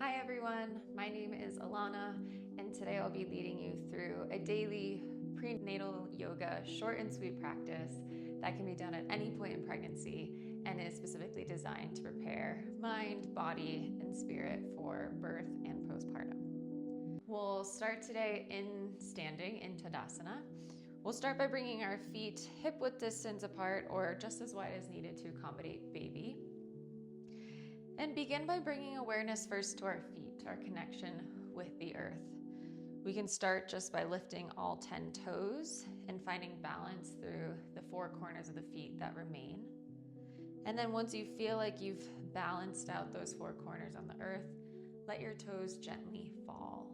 Hi everyone, my name is Alana, and today I'll be leading you through a daily prenatal yoga short and sweet practice that can be done at any point in pregnancy and is specifically designed to prepare mind, body, and spirit for birth and postpartum. We'll start today in standing in tadasana. We'll start by bringing our feet hip-width distance apart or just as wide as needed to accommodate baby. And begin by bringing awareness first to our feet, our connection with the earth. We can start just by lifting all 10 toes and finding balance through the four corners of the feet that remain. And then once you feel like you've balanced out those four corners on the earth, let your toes gently fall.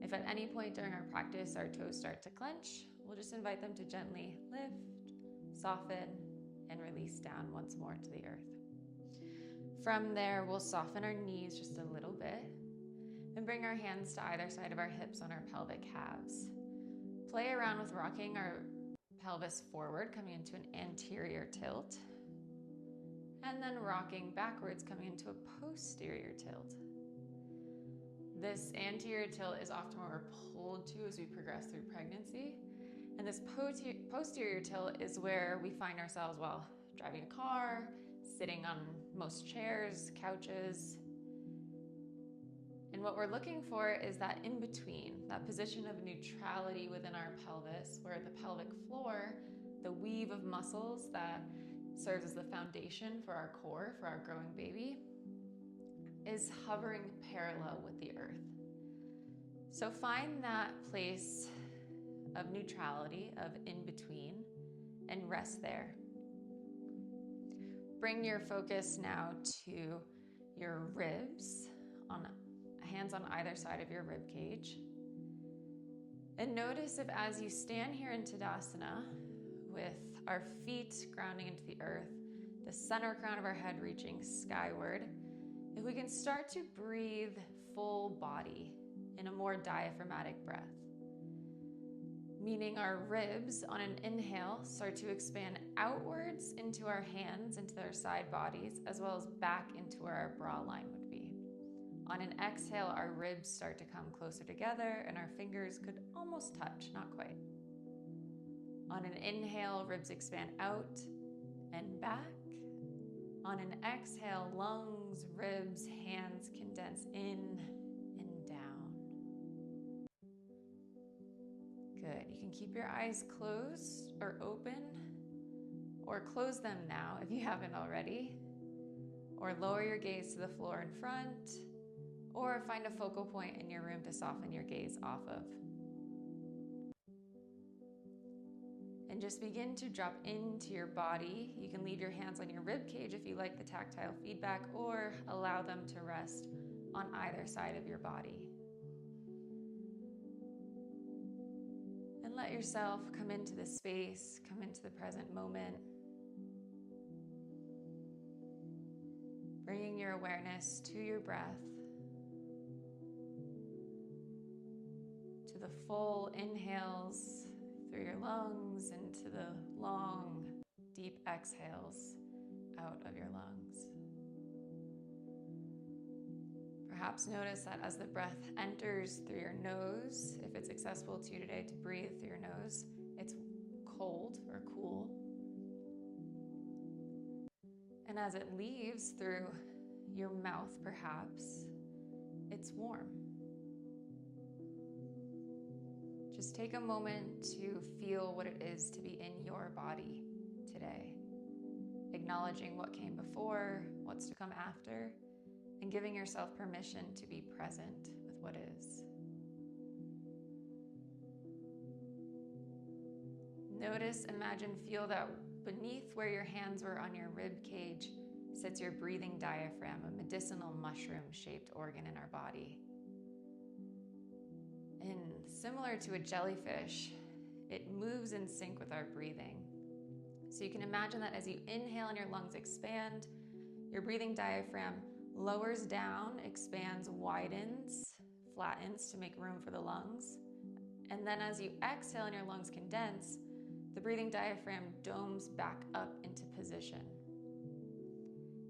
If at any point during our practice our toes start to clench, we'll just invite them to gently lift, soften, and release down once more to the earth. From there, we'll soften our knees just a little bit and bring our hands to either side of our hips on our pelvic halves. Play around with rocking our pelvis forward, coming into an anterior tilt, and then rocking backwards, coming into a posterior tilt. This anterior tilt is often what we're pulled to as we progress through pregnancy. And this posterior tilt is where we find ourselves while driving a car, sitting on most chairs, couches. And what we're looking for is that in between, that position of neutrality within our pelvis, where the pelvic floor, the weave of muscles that serves as the foundation for our core, for our growing baby, is hovering parallel with the earth. So find that place of neutrality, of in between, and rest there. Bring your focus now to your ribs, hands on either side of your rib cage. And notice if as you stand here in Tadasana, with our feet grounding into the earth, the center crown of our head reaching skyward, if we can start to breathe full body in a more diaphragmatic breath. Meaning our ribs on an inhale start to expand outwards into our hands, into their side bodies, as well as back into where our bra line would be. On an exhale, our ribs start to come closer together and our fingers could almost touch, not quite. On an inhale, ribs expand out and back. On an exhale, lungs, ribs, hands condense in and down. Good. You can keep your eyes closed or open, or close them now if you haven't already, or lower your gaze to the floor in front, or find a focal point in your room to soften your gaze off of. And just begin to drop into your body. You can leave your hands on your rib cage if you like the tactile feedback, or allow them to rest on either side of your body. And let yourself come into the space, come into the present moment. Bringing your awareness to your breath, to the full inhales through your lungs and to the long, deep exhales out of your lungs. Perhaps notice that as the breath enters through your nose, if it's accessible to you today to breathe through your nose, it's cold or cool. And as it leaves through your mouth, perhaps, it's warm. Just take a moment to feel what it is to be in your body today, acknowledging what came before, what's to come after, and giving yourself permission to be present with what is. Notice, imagine, feel that beneath where your hands were on your rib cage sits your breathing diaphragm, a medicinal mushroom-shaped organ in our body. And similar to a jellyfish, it moves in sync with our breathing. So you can imagine that as you inhale and your lungs expand, your breathing diaphragm lowers down, expands, widens, flattens to make room for the lungs. And then as you exhale and your lungs condense, the breathing diaphragm domes back up into position.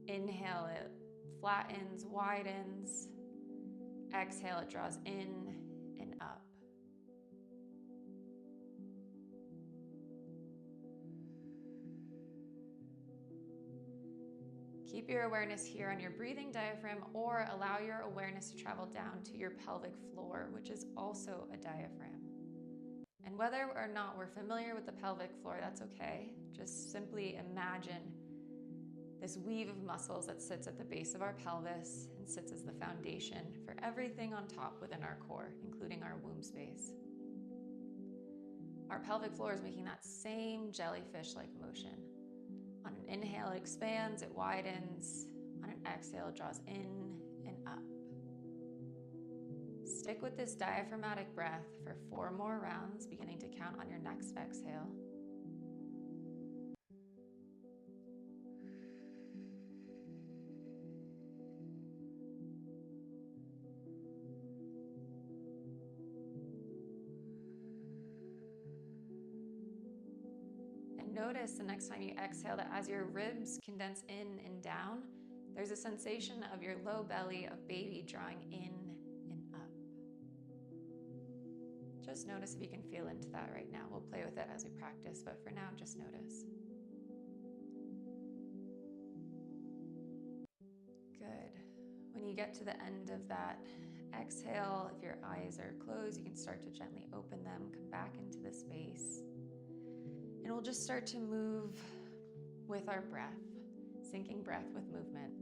Inhale, it flattens, widens. Exhale, it draws in and up. Keep your awareness here on your breathing diaphragm, or allow your awareness to travel down to your pelvic floor, which is also a diaphragm. And whether or not we're familiar with the pelvic floor, that's okay. Just simply imagine this weave of muscles that sits at the base of our pelvis and sits as the foundation for everything on top within our core, including our womb space. Our pelvic floor is making that same jellyfish-like motion. On an inhale, it expands, it widens. On an exhale, it draws in and up. Stick with this diaphragmatic breath for 4 more rounds, beginning to count on your next exhale. Notice the next time you exhale that as your ribs condense in and down, there's a sensation of your low belly of baby drawing in and up. Just notice if you can feel into that right now. We'll play with it as we practice, but for now, just notice. Good. When you get to the end of that exhale, if your eyes are closed, you can start to gently open them, come back into the space. And we'll just start to move with our breath, syncing breath with movement.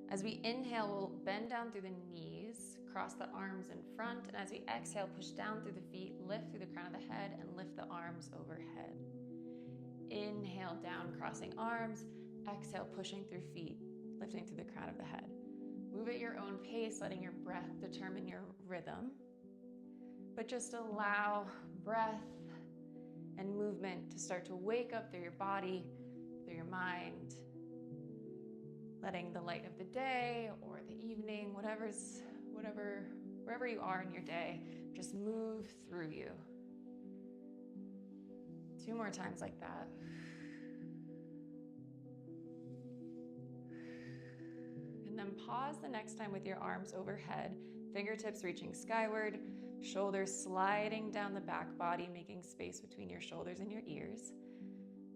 As we inhale, we'll bend down through the knees, cross the arms in front, and as we exhale, push down through the feet, lift through the crown of the head, and lift the arms overhead. Inhale down, crossing arms. Exhale, pushing through feet, lifting through the crown of the head. Move at your own pace, letting your breath determine your rhythm. But just allow breath and movement to start to wake up through your body, through your mind, letting the light of the day or the evening, wherever you are in your day, just move through you. 2 more times like that. And then pause the next time with your arms overhead, fingertips reaching skyward, shoulders sliding down the back body, making space between your shoulders and your ears.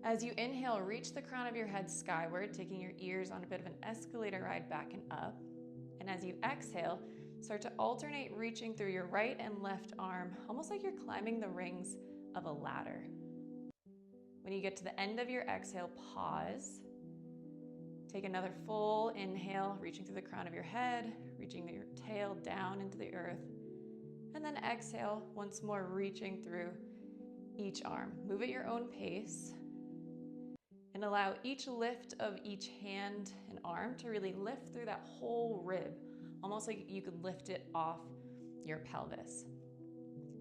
As you inhale, reach the crown of your head skyward, taking your ears on a bit of an escalator ride back and up. And as you exhale, start to alternate reaching through your right and left arm, almost like you're climbing the rings of a ladder. When you get to the end of your exhale, pause. Take another full inhale, reaching through the crown of your head, reaching your tail down into the earth. And then exhale, once more reaching through each arm. Move at your own pace and allow each lift of each hand and arm to really lift through that whole rib, almost like you could lift it off your pelvis.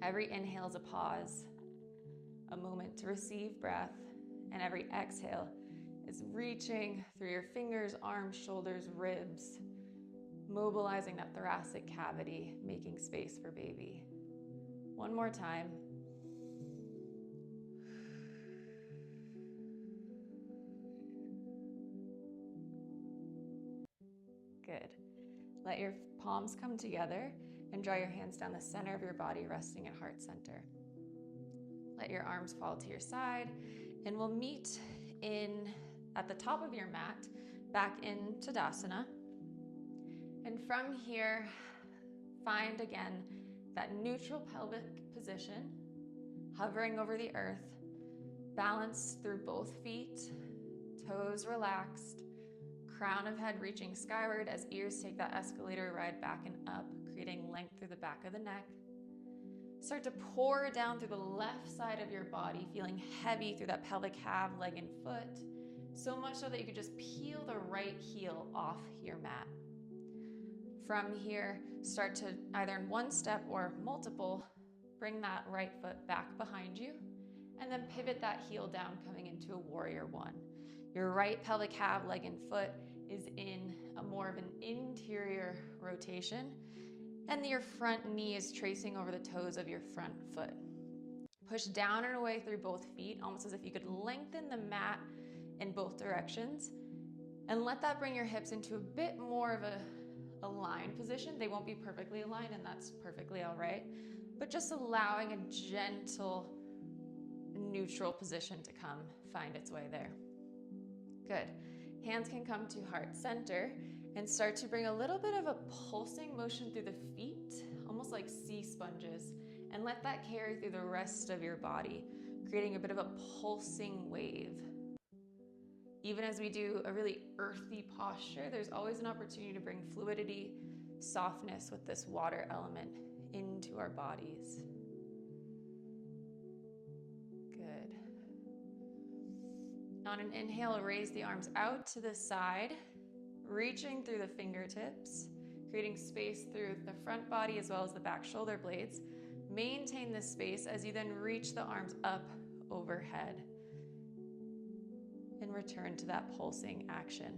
Every inhale is a pause, a moment to receive breath, and every exhale is reaching through your fingers, arms, shoulders, ribs, mobilizing that thoracic cavity, making space for baby. 1 more time. Good. Let your palms come together and draw your hands down the center of your body, resting at heart center. Let your arms fall to your side, and we'll meet at the top of your mat, back in tadasana. And from here, find again that neutral pelvic position, hovering over the earth, balance through both feet, toes relaxed, crown of head reaching skyward as ears take that escalator ride back and up, creating length through the back of the neck. Start to pour down through the left side of your body, feeling heavy through that pelvic calf, leg, and foot, so much so that you could just peel the right heel off your mat. From here, start to either in one step or multiple, bring that right foot back behind you, and then pivot that heel down, coming into a warrior 1. Your right pelvic calf, leg, and foot is in a more of an interior rotation, and your front knee is tracing over the toes of your front foot. Push down and away through both feet, almost as if you could lengthen the mat in both directions, And let that bring your hips into a bit more of a aligned position. They won't be perfectly aligned, and that's perfectly all right, but just allowing a gentle, neutral position to come find its way there. Good. Hands can come to heart center and start to bring a little bit of a pulsing motion through the feet, almost like sea sponges, and let that carry through the rest of your body, creating a bit of a pulsing wave. Even as we do a really earthy posture, there's always an opportunity to bring fluidity, softness with this water element into our bodies. Good. On an inhale, raise the arms out to the side, reaching through the fingertips, creating space through the front body as well as the back shoulder blades. Maintain this space as you then reach the arms up overhead and return to that pulsing action.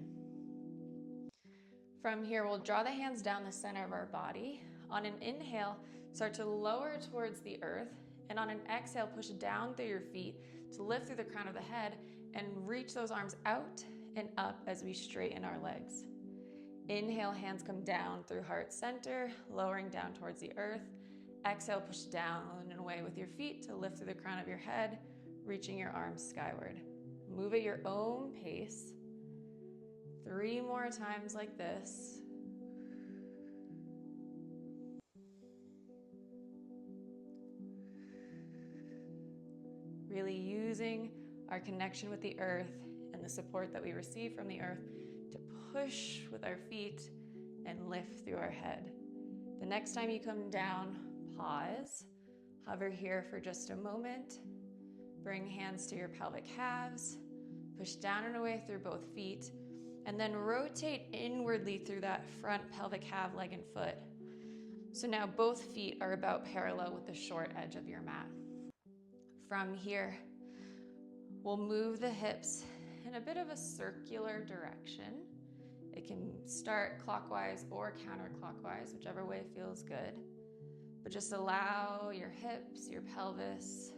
From here, we'll draw the hands down the center of our body. On an inhale, start to lower towards the earth, and on an exhale, push down through your feet to lift through the crown of the head and reach those arms out and up as we straighten our legs. Inhale, hands come down through heart center, lowering down towards the earth. Exhale, push down and away with your feet to lift through the crown of your head, reaching your arms skyward. Move at your own pace. 3 more times like this. Really using our connection with the earth and the support that we receive from the earth to push with our feet and lift through our head. The next time you come down, pause. Hover here for just a moment. Bring hands to your pelvic halves. Push down and away through both feet. And then rotate inwardly through that front pelvic half, leg, and foot. So now both feet are about parallel with the short edge of your mat. From here, we'll move the hips in a bit of a circular direction. It can start clockwise or counterclockwise, whichever way feels good. But just allow your hips, your pelvis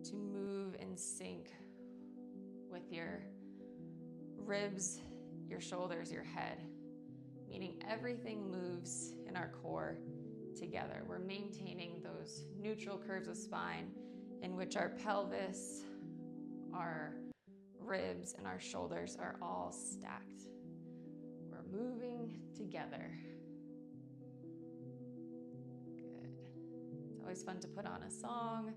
to move in sync with your ribs, your shoulders, your head, meaning everything moves in our core together. We're maintaining those neutral curves of spine in which our pelvis, our ribs, and our shoulders are all stacked. We're moving together. Good. It's always fun to put on a song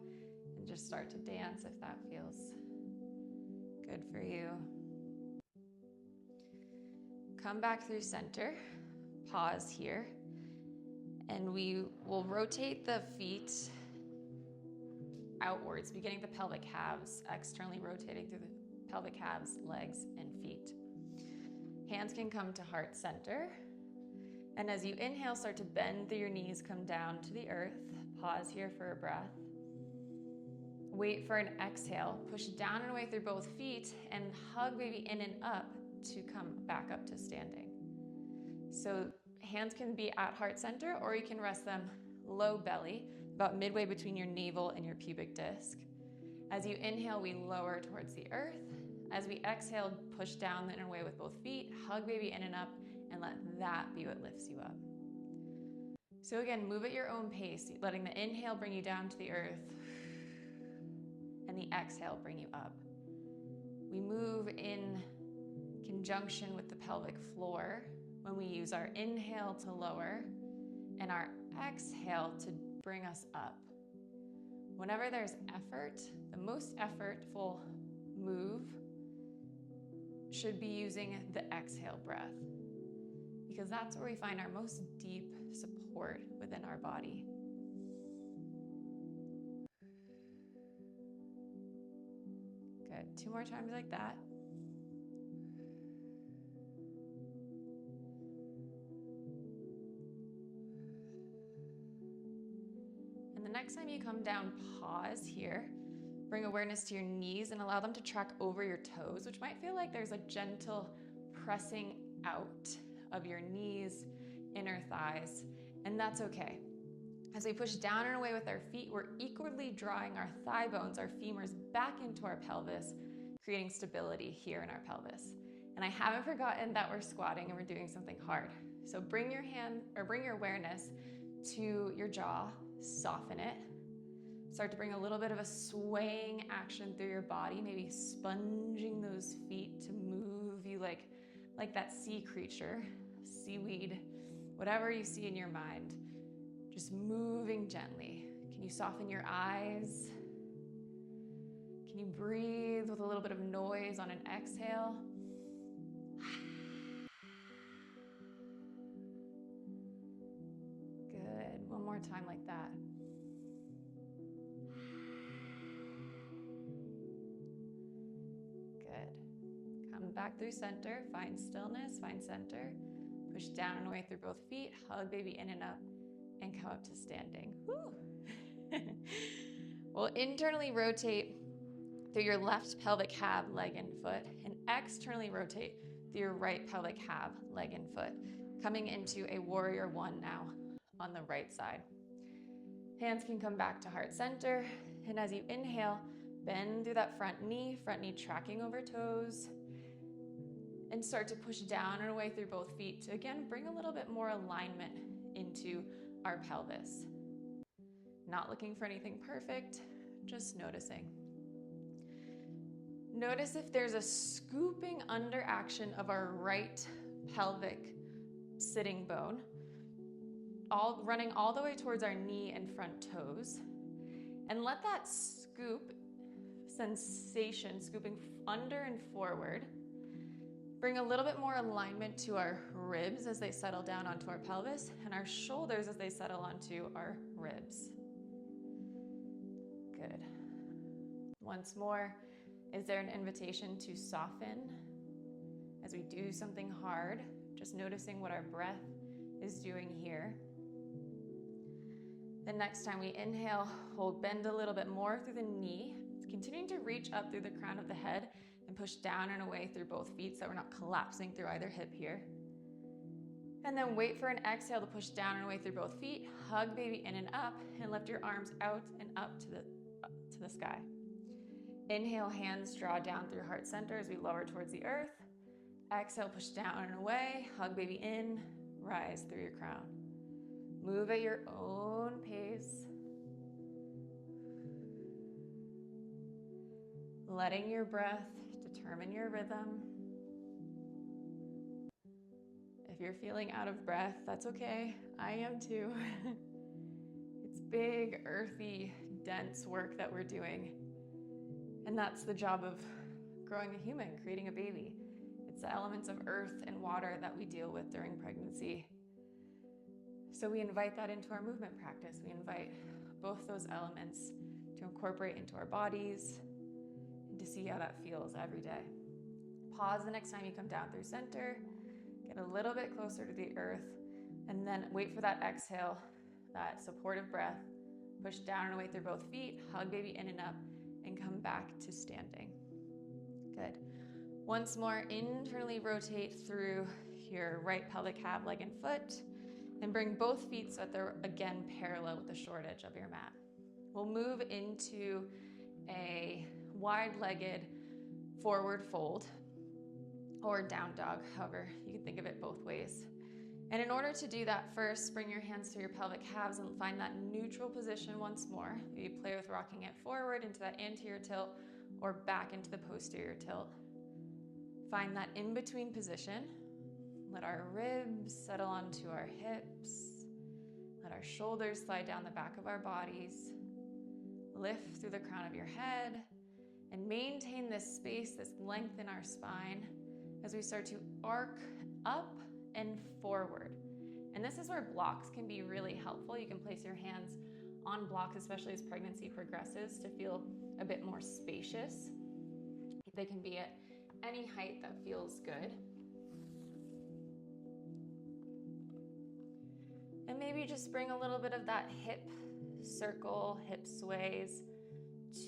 and just start to dance if that feels good for you. Come back through center, pause here, and we will rotate the feet outwards, beginning the pelvic halves, externally rotating through the pelvic halves, legs, and feet. Hands can come to heart center, and as you inhale, start to bend through your knees, come down to the earth. Pause here for a breath. Wait for an exhale, push down and away through both feet, and hug baby in and up to come back up to standing. So hands can be at heart center, or you can rest them low belly, about midway between your navel and your pubic disc. As you inhale, we lower towards the earth. As we exhale, push down and away with both feet, hug baby in and up, and let that be what lifts you up. So again, move at your own pace, letting the inhale bring you down to the earth, and the exhale bring you up. We move in conjunction with the pelvic floor when we use our inhale to lower and our exhale to bring us up. Whenever there's effort, the most effortful move should be using the exhale breath, because that's where we find our most deep support within our body. Good. 2 more times like that. And the next time you come down, pause here. Bring awareness to your knees and allow them to track over your toes, which might feel like there's a gentle pressing out of your knees, inner thighs, and that's okay. As we push down and away with our feet, we're equally drawing our thigh bones, our femurs, back into our pelvis, creating stability here in our pelvis. And I haven't forgotten that we're squatting and we're doing something hard. So bring your hand or bring your awareness to your jaw, soften it. Start to bring a little bit of a swaying action through your body, maybe sponging those feet to move you like that sea creature, seaweed, whatever you see in your mind, just moving gently. Can you soften your eyes? Can you breathe with a little bit of noise on an exhale? Good. One more time like that. Good. Come back through center. Find stillness. Find center. Push down and away through both feet. Hug baby in and up. And come up to standing. Woo! We'll internally rotate through your left pelvic half, leg and foot, and externally rotate through your right pelvic half, leg and foot, coming into a warrior one now on the right side. Hands can come back to heart center, and as you inhale, bend through that front knee tracking over toes, and start to push down and away through both feet to again bring a little bit more alignment into our pelvis. Not looking for anything perfect, just noticing. Notice if there's a scooping under action of our right pelvic sitting bone, running all the way towards our knee and front toes. And let that scoop sensation, scooping under and forward, bring a little bit more alignment to our ribs as they settle down onto our pelvis, and our shoulders as they settle onto our ribs. Good. Once more, is there an invitation to soften as we do something hard? Just noticing what our breath is doing here. The next time we inhale, we'll bend a little bit more through the knee, continuing to reach up through the crown of the head and push down and away through both feet so we're not collapsing through either hip here. And then wait for an exhale to push down and away through both feet. Hug baby in and up, and lift your arms out and up to the sky. Inhale, hands draw down through heart center as we lower towards the earth. Exhale, push down and away. Hug baby in, rise through your crown. Move at your own pace. Letting your breath determine your rhythm. If you're feeling out of breath, that's okay. I am too. It's big, earthy, dense work that we're doing. And that's the job of growing a human, creating a baby. It's the elements of earth and water that we deal with during pregnancy. So we invite that into our movement practice. We invite both those elements to incorporate into our bodies and to see how that feels every day. Pause the next time you come down through center, get a little bit closer to the earth, and then wait for that exhale, that supportive breath. Push down and away through both feet, hug baby in and up, and come back to standing. Good. Once more, internally rotate through your right pelvic half, leg and foot, and bring both feet so that they're again parallel with the short edge of your mat. We'll move into a wide-legged forward fold or down dog, however you can think of it both ways. And in order to do that, first bring your hands to your pelvic halves and find that neutral position once more. Maybe play with rocking it forward into that anterior tilt or back into the posterior tilt. Find that in-between position. Let our ribs settle onto our hips. Let our shoulders slide down the back of our bodies. Lift through the crown of your head and maintain this space, this length in our spine as we start to arc up and forward. And this is where blocks can be really helpful. You can place your hands on blocks, especially as pregnancy progresses, to feel a bit more spacious. They can be at any height that feels good. And maybe just bring a little bit of that hip circle, hip sways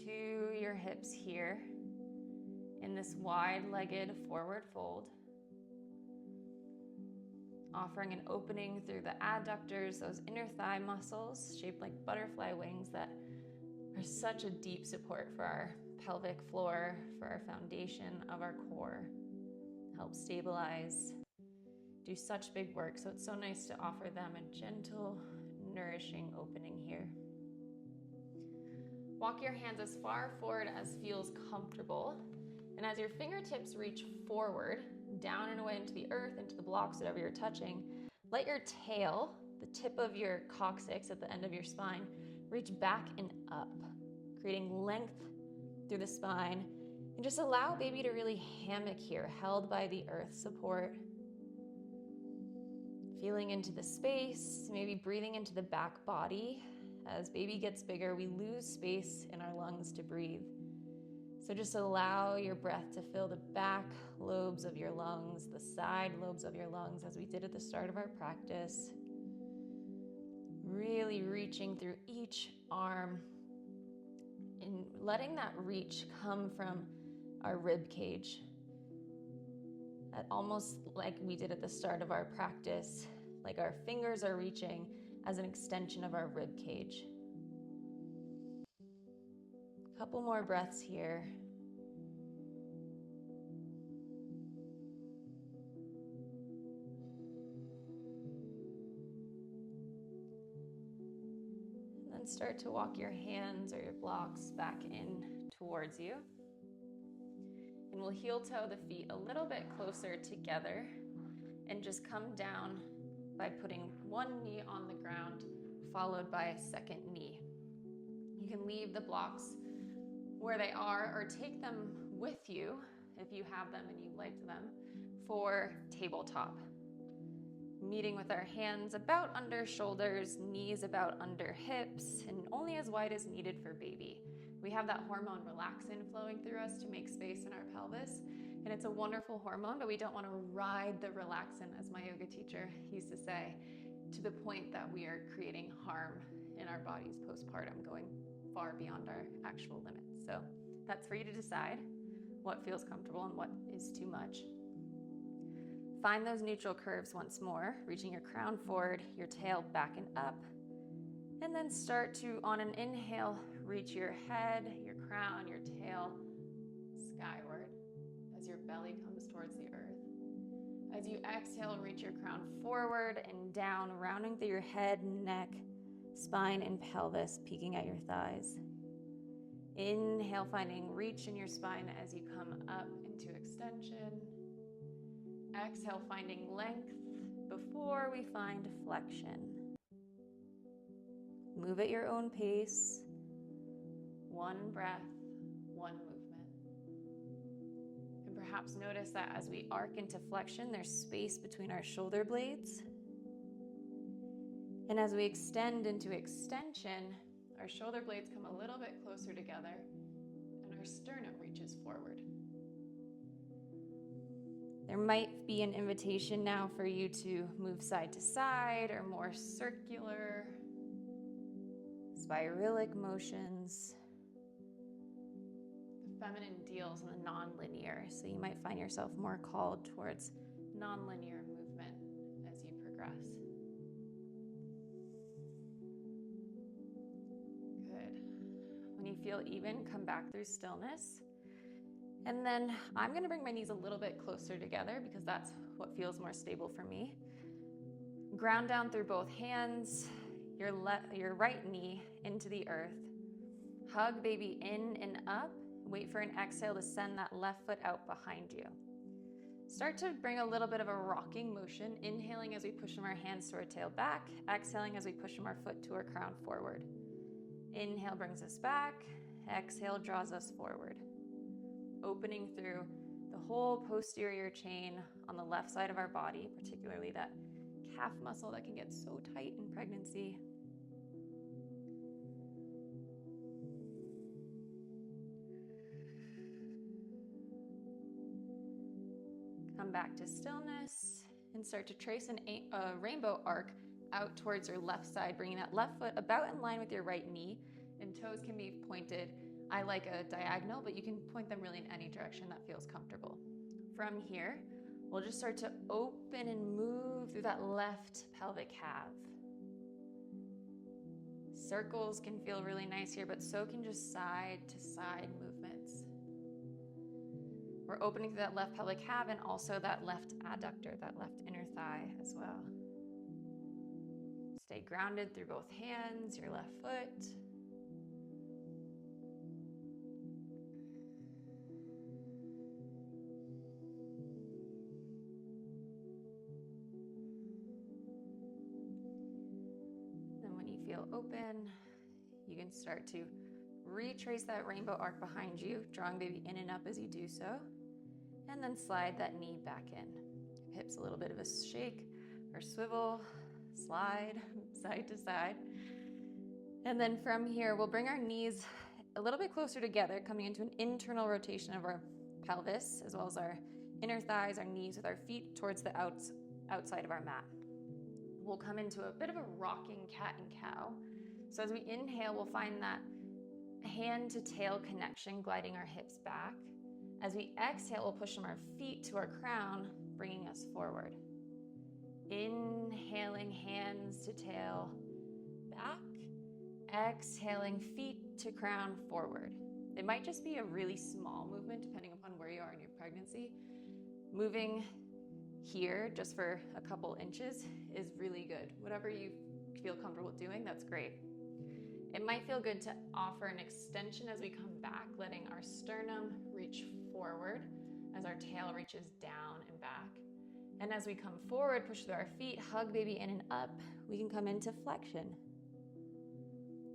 to your hips here in this wide-legged forward fold. Offering an opening through the adductors, those inner thigh muscles shaped like butterfly wings that are such a deep support for our pelvic floor, for our foundation of our core. help stabilize, do such big work. So it's so nice to offer them a gentle, nourishing opening here. Walk your hands as far forward as feels comfortable. And as your fingertips reach forward, down and away into the earth, into the blocks, whatever you're touching, let your tail, the tip of your coccyx at the end of your spine, reach back and up, creating length through the spine. And just allow baby to really hammock here, held by the earth support. Feeling into the space, maybe breathing into the back body. As baby gets bigger, we lose space in our lungs to breathe. So just allow your breath to fill the back lobes of your lungs, the side lobes of your lungs, as we did at the start of our practice. Really reaching through each arm and letting that reach come from our rib cage. Almost like we did at the start of our practice, like our fingers are reaching as an extension of our rib cage. A couple more breaths here. And then start to walk your hands or your blocks back in towards you. And we'll heel toe the feet a little bit closer together and just come down by putting one knee on the ground, followed by a second knee. You can leave the blocks where they are or take them with you if you have them and you like them for tabletop. Meeting with our hands about under shoulders, knees about under hips, and only as wide as needed for baby. We have that hormone relaxin flowing through us to make space in our pelvis, and it's a wonderful hormone, but we don't want to ride the relaxin, as my yoga teacher used to say, to the point that we are creating harm in our bodies postpartum, going far beyond our actual limits. So that's for you to decide what feels comfortable and what is too much. Find those neutral curves once more, reaching your crown forward, your tail back and up, and then start to, on an inhale, reach your head, your crown, your tail skyward as your belly comes towards the earth. As you exhale, reach your crown forward and down, rounding through your head, neck, spine, and pelvis, peeking at your thighs. Inhale, finding reach in your spine as you come up into extension. Exhale, finding length before we find flexion. Move at your own pace. One breath, one movement. And perhaps notice that as we arc into flexion, there's space between our shoulder blades. And as we extend into extension, our shoulder blades come a little bit closer together and our sternum reaches forward. There might be an invitation now for you to move side to side or more circular, spiralic motions. The feminine deals in the non-linear, so you might find yourself more called towards non-linear movement as you progress. Good. When you feel even, come back through stillness. And then I'm going to bring my knees a little bit closer together because that's what feels more stable for me. Ground down through both hands, your right knee into the earth. Hug baby in and up. Wait for an exhale to send that left foot out behind you. Start to bring a little bit of a rocking motion, inhaling as we push from our hands to our tail back, exhaling as we push from our foot to our crown forward. Inhale brings us back, exhale draws us forward. Opening through the whole posterior chain on the left side of our body, particularly that calf muscle that can get so tight in pregnancy. Come back to stillness and start to trace a rainbow arc out towards your left side, bringing that left foot about in line with your right knee, and toes can be pointed. I like a diagonal, but you can point them really in any direction that feels comfortable. From here, we'll just start to open and move through that left pelvic half. Circles can feel really nice here, but so can just side to side movements. We're opening through that left pelvic calf and also that left adductor, that left inner thigh as well. Stay grounded through both hands, your left foot. Then when you feel open, you can start to retrace that rainbow arc behind you, drawing baby in and up as you do so, and then slide that knee back in. Hips a little bit of a shake or swivel, slide side to side. And then from here, we'll bring our knees a little bit closer together, coming into an internal rotation of our pelvis, as well as our inner thighs, our knees, with our feet towards the outside of our mat. We'll come into a bit of a rocking cat and cow. So as we inhale, we'll find that hand to tail connection, gliding our hips back. As we exhale, we'll push from our feet to our crown, bringing us forward. Inhaling, hands to tail, back. Exhaling, feet to crown, forward. It might just be a really small movement depending upon where you are in your pregnancy. Moving here just for a couple inches is really good. Whatever you feel comfortable doing, that's great. It might feel good to offer an extension as we come back, letting our sternum reach forward as our tail reaches down and back. And as we come forward, push through our feet, hug baby in and up, we can come into flexion.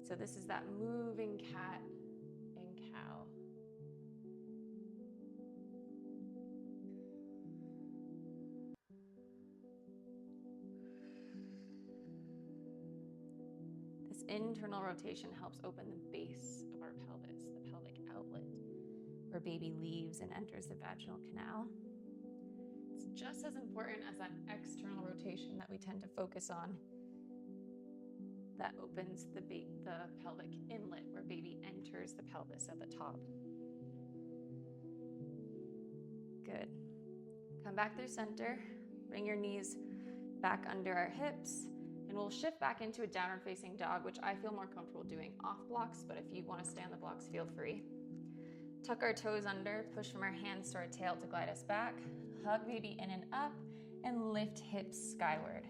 So this is that moving cat and cow. This internal rotation helps open the base of our pelvis, the pelvic outlet, where baby leaves and enters the vaginal canal. It's just as important as that external rotation that we tend to focus on. That opens the pelvic inlet where baby enters the pelvis at the top. Good. Come back through center. Bring your knees back under our hips. And we'll shift back into a downward facing dog, which I feel more comfortable doing off blocks, but if you want to stay on the blocks, feel free. Tuck our toes under, push from our hands to our tail to glide us back. Hug baby in and up, and lift hips skyward.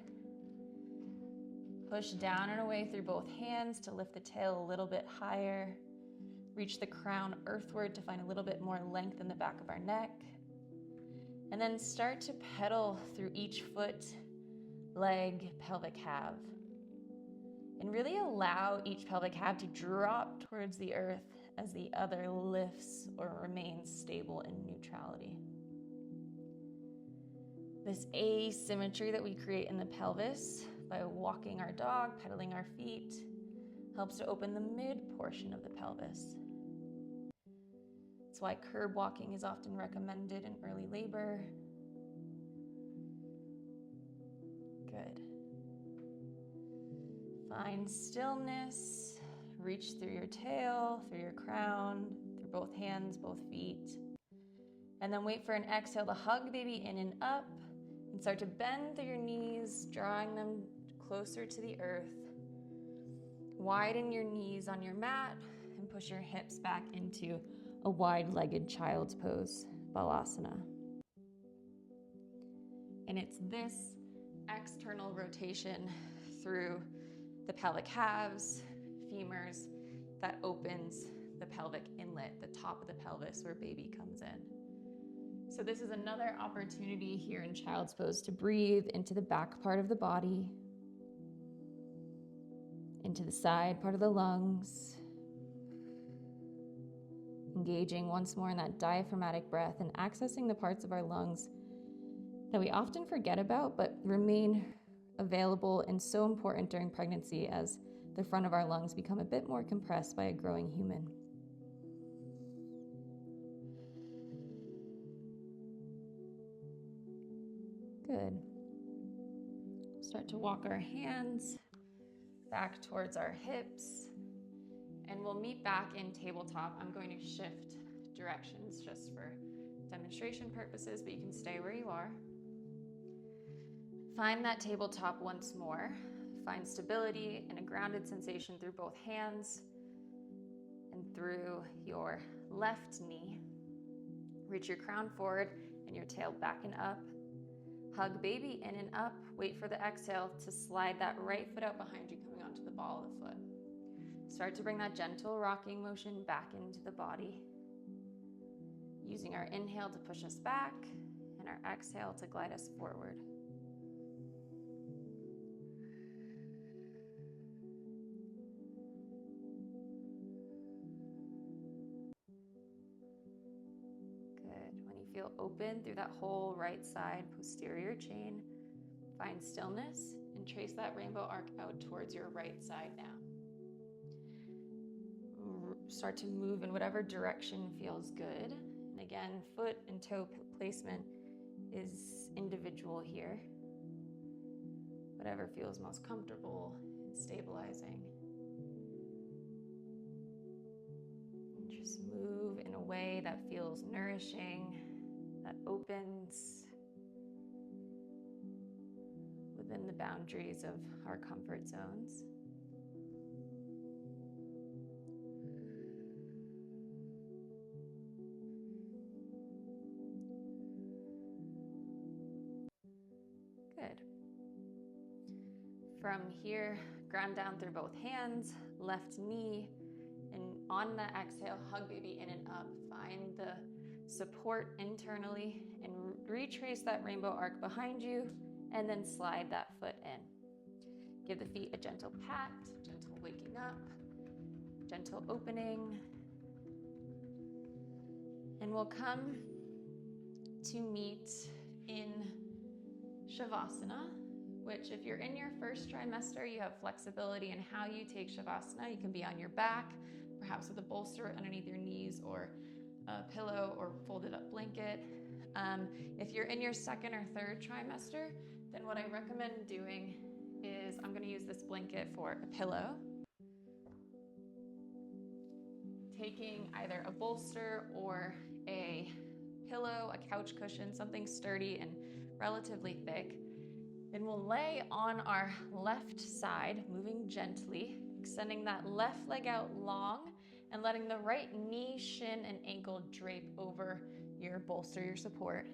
Push down and away through both hands to lift the tail a little bit higher. Reach the crown earthward to find a little bit more length in the back of our neck. And then start to pedal through each foot, leg, pelvic calf. And really allow each pelvic calf to drop towards the earth as the other lifts or remains stable in neutrality. This asymmetry that we create in the pelvis by walking our dog, pedaling our feet, helps to open the mid portion of the pelvis. That's why curb walking is often recommended in early labor. Good. Find stillness. Reach through your tail, through your crown, through both hands, both feet. And then wait for an exhale to hug baby in and up. And start to bend through your knees, drawing them closer to the earth. Widen your knees on your mat and push your hips back into a wide-legged child's pose, balasana. And it's this external rotation through the pelvic calves, femurs, that opens the pelvic inlet, the top of the pelvis where baby comes in. So this is another opportunity here in child's pose to breathe into the back part of the body, into the side part of the lungs, engaging once more in that diaphragmatic breath and accessing the parts of our lungs that we often forget about but remain available and so important during pregnancy as the front of our lungs become a bit more compressed by a growing human. Good. Start to walk our hands back towards our hips, and we'll meet back in tabletop. I'm going to shift directions just for demonstration purposes, but you can stay where you are. Find that tabletop once more. Find stability and a grounded sensation through both hands and through your left knee. Reach your crown forward and your tail back and up. Hug baby in and up. Wait for the exhale to slide that right foot out behind you, coming onto the ball of the foot. Start to bring that gentle rocking motion back into the body. Using our inhale to push us back and our exhale to glide us forward. When you feel open through that whole right side posterior chain, find stillness and trace that rainbow arc out towards your right side now. Start to move in whatever direction feels good. And again, foot and toe placement is individual here. Whatever feels most comfortable and stabilizing. Just move in a way that feels nourishing, that opens within the boundaries of our comfort zones. Good. From here, ground down through both hands, left knee, and on the exhale, hug baby in and up. Find the support internally and retrace that rainbow arc behind you, and then slide that foot in. Give the feet a gentle pat, gentle waking up, gentle opening. And we'll come to meet in Shavasana, which if you're in your first trimester, you have flexibility in how you take Shavasana. You can be on your back, perhaps with a bolster underneath your knees or a pillow or folded up blanket. If you're in your second or third trimester, then what I recommend doing is I'm going to use this blanket for a pillow. Taking either a bolster or a pillow, a couch cushion, something sturdy and relatively thick. Then we'll lay on our left side, moving gently, extending that left leg out long and letting the right knee, shin, and ankle drape over your bolster, your support.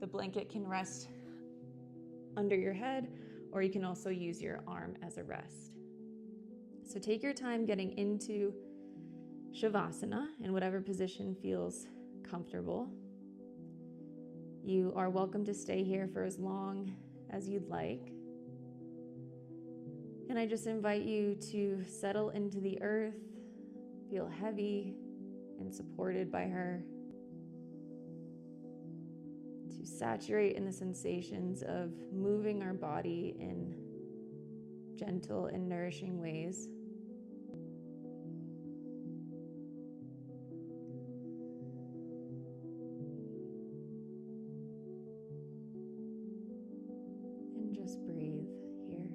The blanket can rest under your head, or you can also use your arm as a rest. So take your time getting into Shavasana in whatever position feels comfortable. You are welcome to stay here for as long as you'd like. And I just invite you to settle into the earth, feel heavy and supported by her, to saturate in the sensations of moving our body in gentle and nourishing ways. And just breathe here.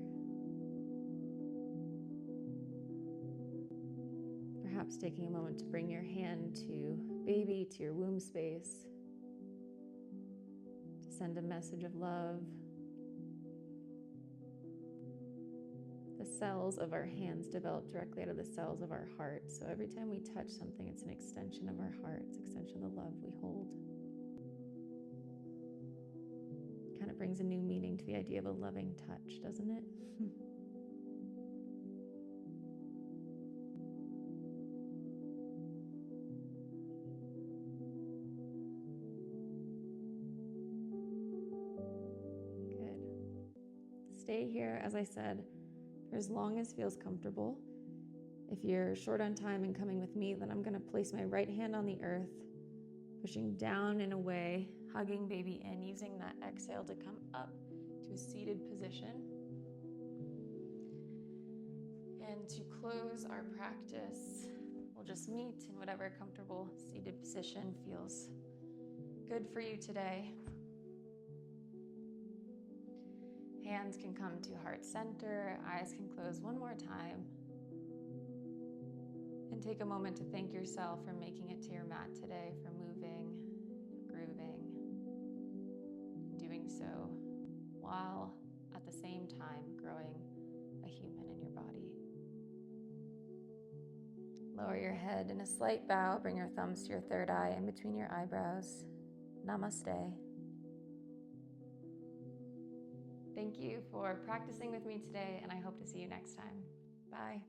Perhaps taking a moment to bring your hand to baby, to your womb space, to send a message of love. The cells of our hands develop directly out of the cells of our heart. So every time we touch something, it's an extension of our heart. It's an extension of the love we hold. Kind of brings a new meaning to the idea of a loving touch, doesn't it? Good. Stay here, as I said, for as long as feels comfortable. If you're short on time and coming with me, then I'm going to place my right hand on the earth, pushing down and away, hugging baby in, using that exhale to come up to a seated position. And to close our practice, we'll just meet in whatever comfortable seated position feels good for you today. Hands can come to heart center, eyes can close one more time. And take a moment to thank yourself for making it to your mat today, for moving, grooving, doing so while at the same time growing a human in your body. Lower your head in a slight bow. Bring your thumbs to your third eye in between your eyebrows. Namaste. Thank you for practicing with me today, and I hope to see you next time. Bye.